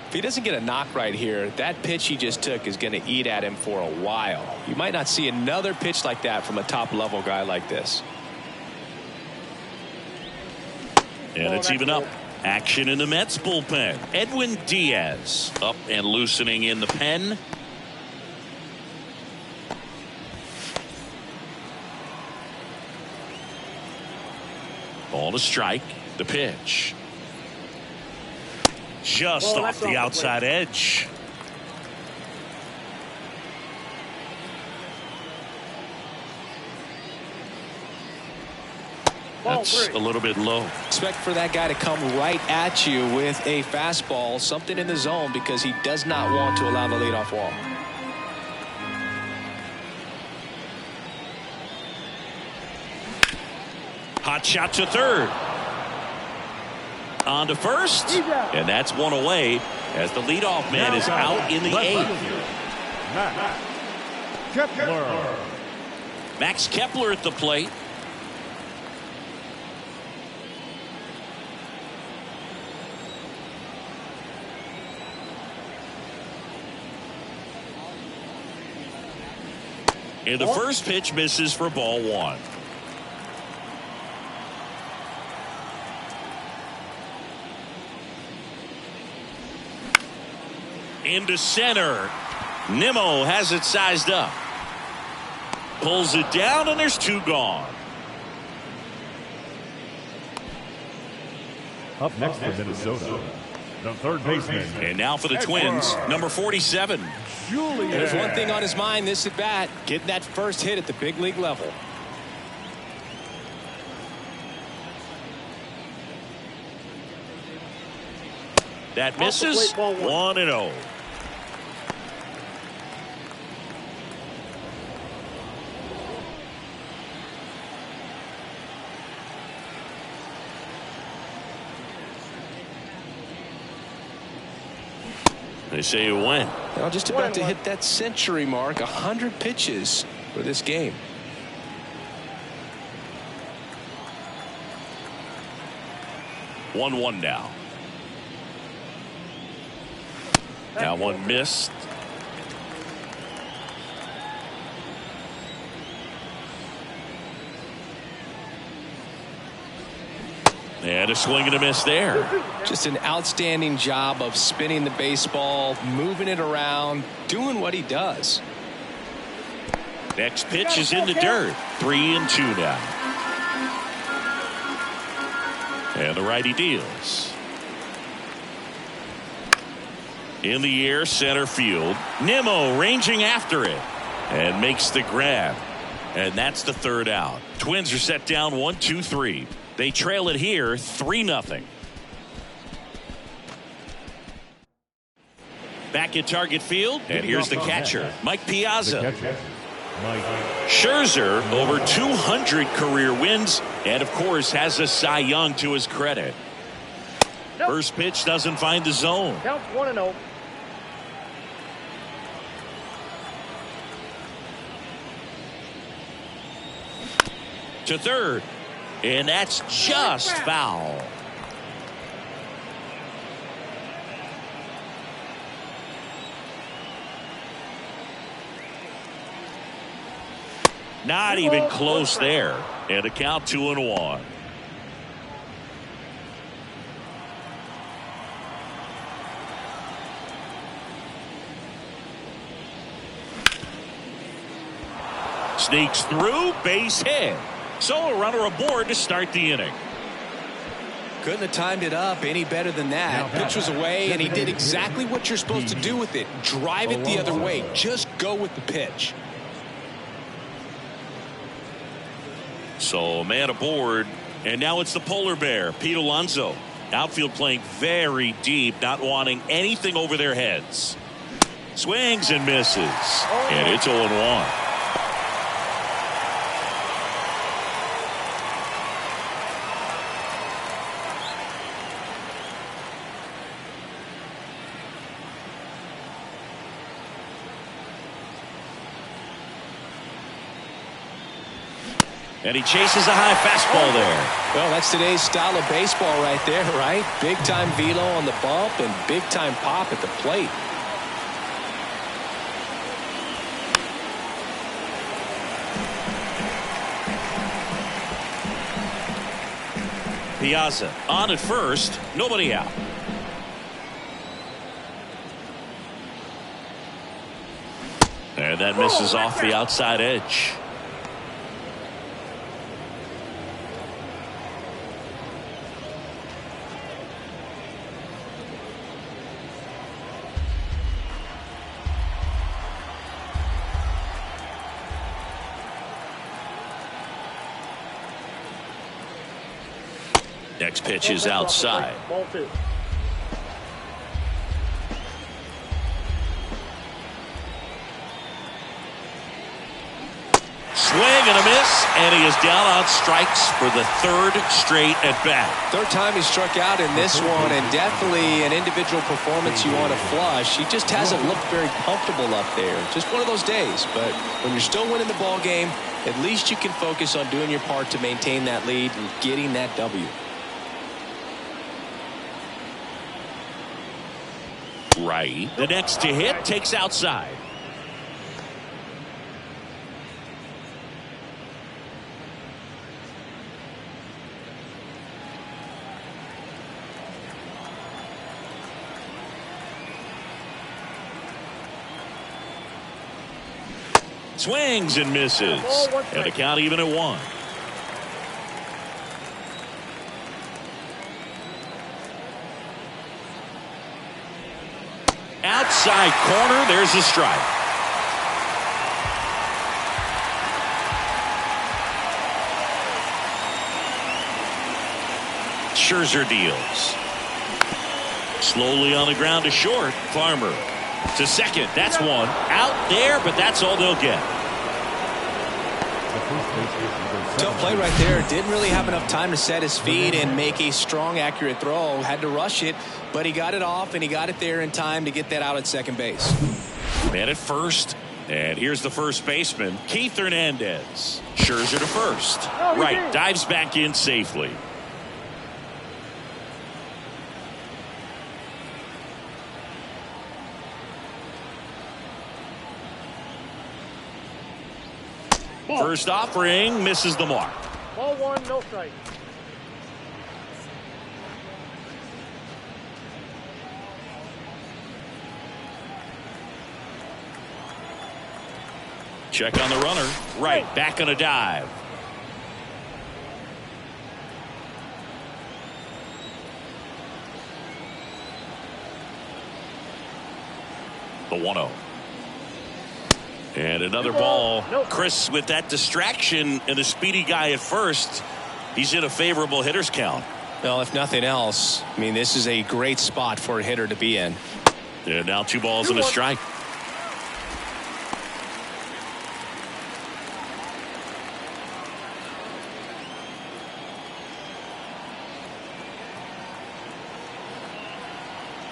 If he doesn't get a knock right here, that pitch he just took is going to eat at him for a while. You might not see another pitch like that from a top-level guy like this. And it's even up. Action in the Mets bullpen. Edwin Diaz up and loosening in the pen. Ball to strike. The pitch. Just off the outside edge. That's a little bit low. Expect for that guy to come right at you with a fastball, something in the zone, because he does not want to allow the leadoff walk. Hot shot to third. On to first. And that's 1 away as the leadoff man is out in the 8th. Max Kepler at the plate. And the first pitch misses for ball 1. Into center. Nimmo has it sized up. Pulls it down, and there's 2 gone. Up next for Minnesota, the third baseman. And now for the Twins, number 47. There's one thing on his mind this at bat, getting that first hit at the big league level. That misses. 1-0. They say you win. Well, just about to hit that century mark. 100 pitches for this game. One now. That one missed. And a swing and a miss there. Just an outstanding job of spinning the baseball, moving it around, doing what he does. Next pitch is in the dirt. 3-2 now. And the righty deals. In the air, center field. Nimmo ranging after it and makes the grab. And that's the third out. Twins are set down 1-2-3. They trail it here 3-0. Back at Target Field, and here's the catcher, Mike Piazza. Scherzer over 200 career wins, and of course has a Cy Young to his credit. First pitch doesn't find the zone. Counts 1-0. To third, and that's just foul. Not even close there. And a count 2-1. Sneaks through, base hit. So a runner aboard to start the inning. Couldn't have timed it up any better than that. Pitch was away, and he did exactly what you're supposed to do with it. Drive it the other way. Just go with the pitch. So man aboard, and now it's the polar bear, Pete Alonso. Outfield playing very deep, not wanting anything over their heads. Swings and misses, and it's 0-1. And he chases a high fastball there. Well, that's today's style of baseball right there, right? Big time velo on the bump and big time pop at the plate. Piazza on at first, nobody out. And that misses off the outside edge. Next pitch is outside. Ball 2. Swing and a miss, and he is down on strikes for the third straight at bat. Third time he struck out in this one, and definitely an individual performance you want to flush. He just hasn't looked very comfortable up there. Just one of those days. But when you're still winning the ball game, at least you can focus on doing your part to maintain that lead and getting that W. Right. The next to hit takes outside. Swings and misses. And the count even at 1. Outside corner, there's a strike. Scherzer deals. Slowly on the ground to short. Farmer to second. That's one. Out there, but that's all they'll get. The first baseman, Tough play right there. Didn't really have enough time to set his feet and make a strong, accurate throw. Had to rush it, but he got it off, and he got it there in time to get that out at second base. Man at first. And here's the first baseman, Keith Hernandez. Scherzer to first. Right, dives back in safely. First offering misses the mark. Ball one, no strike. Check on the runner. Right, back on a dive. The 1-0. And another ball. Chris, with that distraction and a speedy guy at first, he's in a favorable hitter's count. Well, if nothing else, I mean, this is a great spot for a hitter to be in. And now 2 balls and a strike.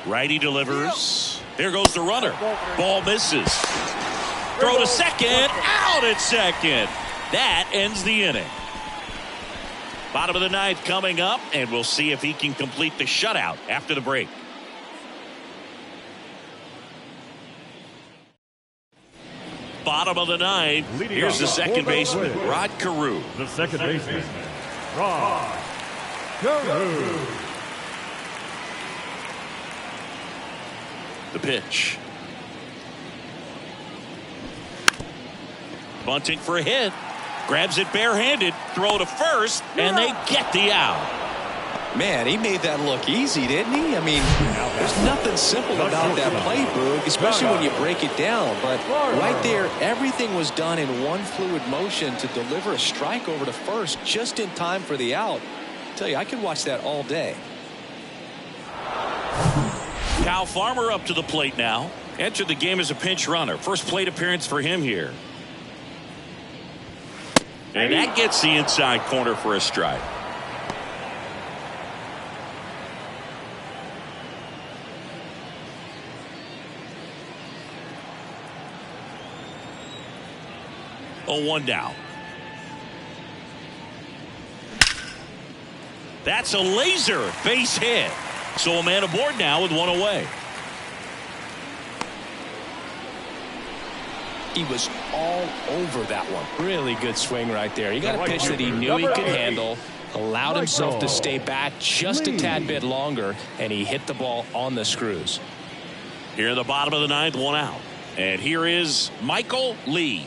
Righty delivers. Here goes the runner. Ball misses. Throw to second. Out at second. That ends the inning. Bottom of the ninth coming up, and we'll see if he can complete the shutout after the break. Bottom of the ninth. Here's the second baseman, Rod Carew. The second baseman, Rod Carew. The pitch. Bunting for a hit. Grabs it barehanded. Throw to first, and they get the out. Man, he made that look easy, didn't he? I mean, there's nothing simple about that play, Boog, especially when you break it down. But right there, everything was done in one fluid motion to deliver a strike over to first just in time for the out. I tell you, I could watch that all day. Kyle Farmer up to the plate now. Entered the game as a pinch runner. First plate appearance for him here. And that gets the inside corner for a strike. Oh, 1 down. That's a laser base hit. So a man aboard now with 1 away. He was all over that one. Really good swing right there. He got a pitch that he knew he could handle, allowed himself to stay back just a tad bit longer, and he hit the ball on the screws. Here in the bottom of the ninth, 1 out. And here is Michael Lee.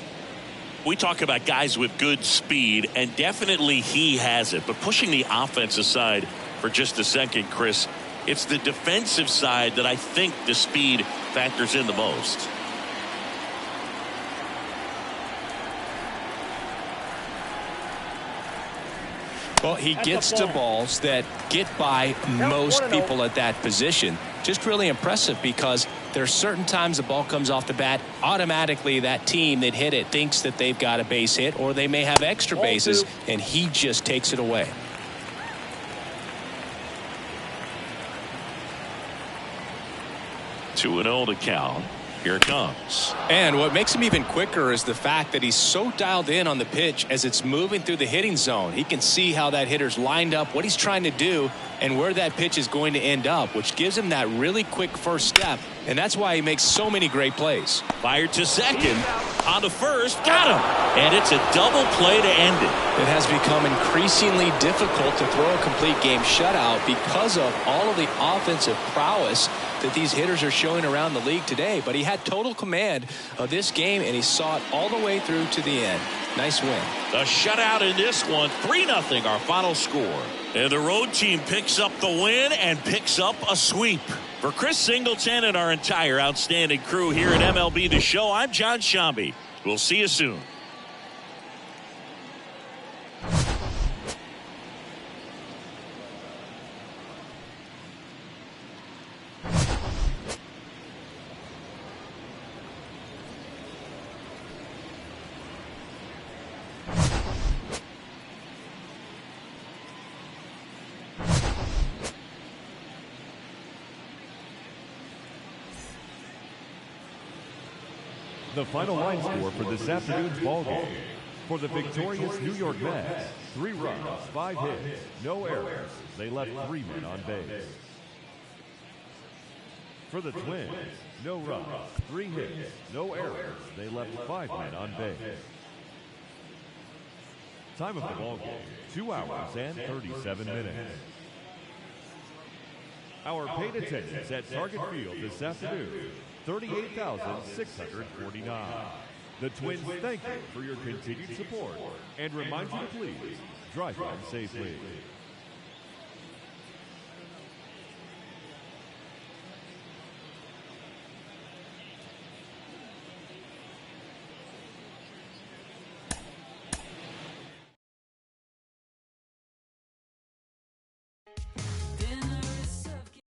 We talk about guys with good speed, and definitely he has it. But pushing the offense aside for just a second, Chris, it's the defensive side that I think the speed factors in the most. Well, he gets to balls that get by most people at that position. Just really impressive because there's certain times the ball comes off the bat, automatically that team that hit it thinks that they've got a base hit or they may have extra bases, and he just takes it away. Two and 0 to count. Here it comes. And what makes him even quicker is the fact that he's so dialed in on the pitch as it's moving through the hitting zone. He can see how that hitter's lined up, what he's trying to do, and where that pitch is going to end up, which gives him that really quick first step. And that's why he makes so many great plays. Fired to second. On to first. Got him. And it's a double play to end it. It has become increasingly difficult to throw a complete game shutout because of all of the offensive prowess that these hitters are showing around the league today. But he had total command of this game, and he saw it all the way through to the end. Nice win. A shutout in this one. 3-0 our final score. And the road team picks up the win and picks up a sweep. For Chris Singleton and our entire outstanding crew here at MLB The Show, I'm John Shambi. We'll see you soon. The final line score for this afternoon's ball game. For the victorious New York Mets, 3 runs, 5 hits, no errors. They left 3 men on base. For the Twins, no runs, 3 hits, no errors. They left 5 men on base. Time of the ball game, 2 hours and 37 minutes. Our paid attendance at Target Field this afternoon, 38,649. The Twins thank you for your continued support and remind you to please drive home safely. Dinner is served.